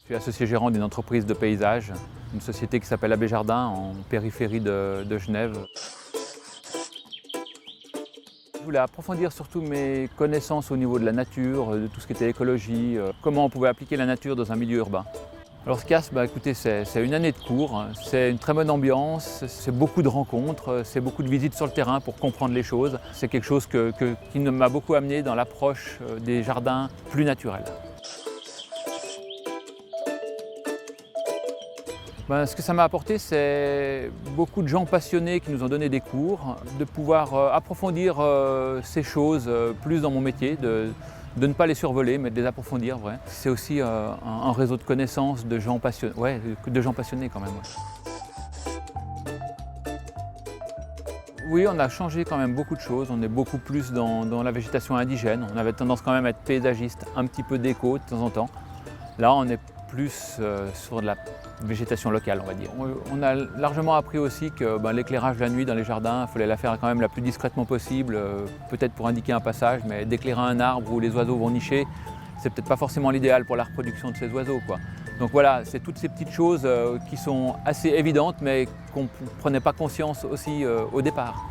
Je suis associé gérant d'une entreprise de paysage, une société qui s'appelle Abbé Jardin en périphérie de Genève. Je voulais approfondir surtout mes connaissances au niveau de la nature, de tout ce qui était écologie, comment on pouvait appliquer la nature dans un milieu urbain. Alors ce CAS, écoutez, c'est une année de cours, c'est une très bonne ambiance, c'est beaucoup de rencontres, c'est beaucoup de visites sur le terrain pour comprendre les choses. C'est quelque chose qui m'a beaucoup amené dans l'approche des jardins plus naturels. Ce que ça m'a apporté, c'est beaucoup de gens passionnés qui nous ont donné des cours, de pouvoir approfondir ces choses plus dans mon métier, de ne pas les survoler, mais de les approfondir. Ouais. C'est aussi un réseau de connaissances de gens passionnés, de gens passionnés quand même. Ouais. Oui, on a changé quand même beaucoup de choses, on est beaucoup plus dans la végétation indigène, on avait tendance quand même à être paysagiste, un petit peu d'éco de temps en temps. Là, on est plus sur de la végétation locale, on va dire. On a largement appris aussi que l'éclairage la nuit dans les jardins, il fallait la faire quand même la plus discrètement possible, peut-être pour indiquer un passage, mais d'éclairer un arbre où les oiseaux vont nicher, c'est peut-être pas forcément l'idéal pour la reproduction de ces oiseaux, quoi. Donc voilà, c'est toutes ces petites choses qui sont assez évidentes, mais qu'on ne prenait pas conscience aussi au départ.